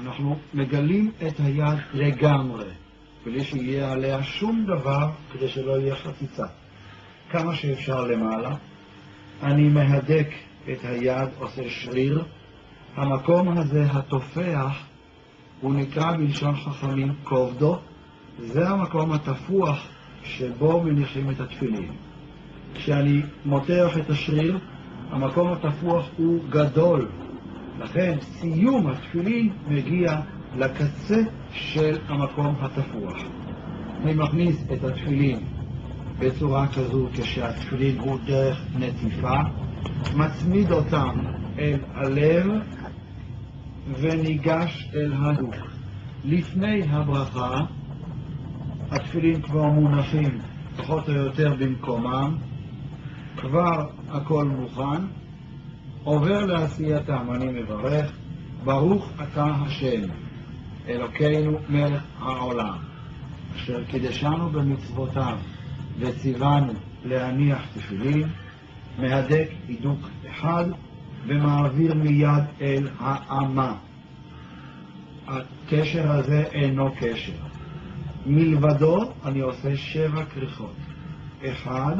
אנחנו מגלים את היד לגמרי, בלי שיהיה עליה שום דבר כדי שלא יהיה חציצה. כמה שאפשר למעלה. אני מהדק את היד, עושה שריר. המקום הזה, התופח, הוא נקרא בלשון חכמים כובדו. זה המקום התפוח שבו מניחים את התפילין. כשאני מותח את השריר, המקום התפוח הוא גדול. לכן סיום התפילין מגיע לקצה של המקום התפוח. אני מכניס את התפילין בצורה כזו כשהתפילין הוא דרך נטיפה, מצמיד אותם אל הלב וניגש אל הדוק. לפני הברכה התפילין כבר מונחים פחות או יותר במקומם, כבר הכל מוכן, עובר לעשייתם. אני מברך, ברוך אתה השם, אלוקינו מלך העולם, אשר קידשנו במצוותיו וציוונו להניח תפילין, מהדק הידוק אחד ומעביר מיד אל האמה. הקשר הזה אינו קשר. מלבדו אני עושה 7 כריכות. 1,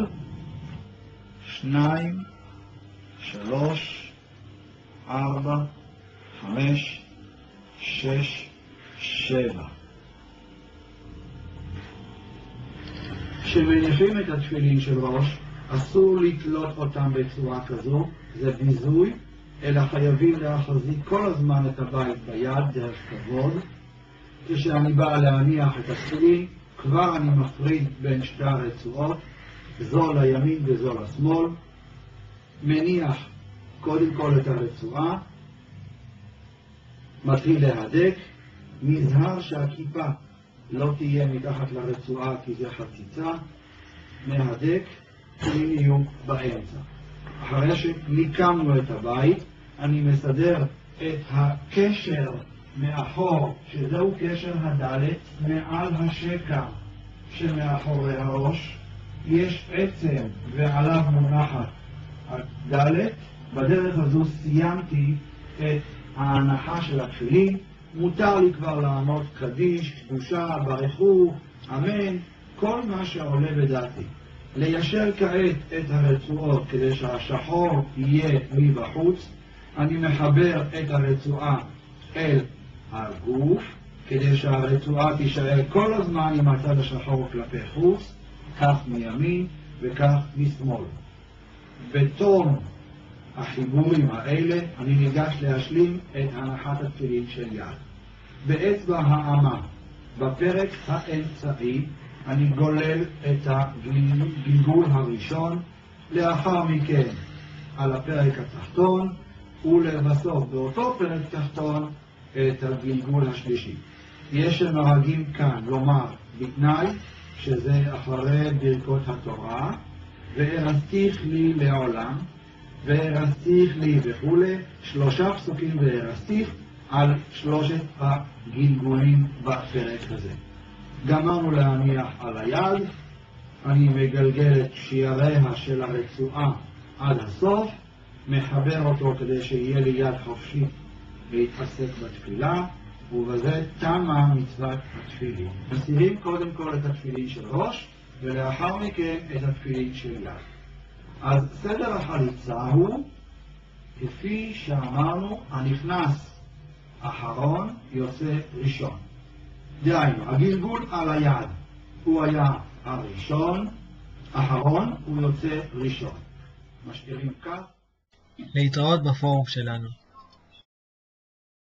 2, 3, 4, 5, 6, 7. כשמניחים את התפילין של ראש, אסור לתלות אותם בצורה כזו, זה ביזוי, אלא חייבים להחזיק כל הזמן את הבית ביד דרך כבוד. כשאני בא להניח את התפילין, כבר אני מפריד בין שתי הרצועות, זו לימין וזו לשמאל, מניח קודם כל את הרצועה, מתחיל להדק, נזהר שהכיפה לא תהיה מתחת לרצועה כי זה חציצה, מהדק, תפילין יהיו באמצע. אחרי שניקמנו את הבית, אני מסדר את הקשר מאחור, שזהו קשר הדלת, מעל השקע שמאחורי הראש. יש עצם ועליו מונחת הדלת. בדרך הזו סיימתי את ההנחה של התפילין. מותר לי כבר לעמוד קדיש, קדושה, ברכו, אמן, כל מה שעולה בדעתי. ליישר כעת את הרצועות כדי שהשחור יהיה מבחוץ. אני מחבר את הרצועה אל הגוף כדי שהרצועה תישאר כל הזמן עם הצד השחור כלפי חוץ, כך מימין וכך משמאל. בתום החיבורים האלה אני ניגש להשלים את הנחת התפילין של יד. באצבע האמה, בפרק האמצעי, אני גולל את הגלגול הראשון, לאחר מכן על הפרק התחתון, ולבסוף באותו פרק תחתון את הגלגול השלישי. יש שנוהגים כאן לומר בתנאי שזה אחרי ברכות התורה, וארסתיך לי לעולם, וארסתיך לי וכו', 3 פסוקים וארסתיך על 3 הגלגולים בפרק הזה. גמרנו להניח על היד, אני מגלגל את שייריה של הרצועה עד הסוף, מחבר אותו כדי שיהיה לי יד חופשית להתעסק בתפילה, ובזה תמה מצוות התפילין. מסירים קודם כל את התפילין של ראש, ולאחר מכן את התפילין של יד. אז סדר החליצה הוא, כפי שאמרנו, הנכנס אחרון יוצא ראשון. דהיינו, הגלגול על היד הוא היה הראשון, אחרון הוא יוצא ראשון. משאירים כך. להתראות בפורום שלנו.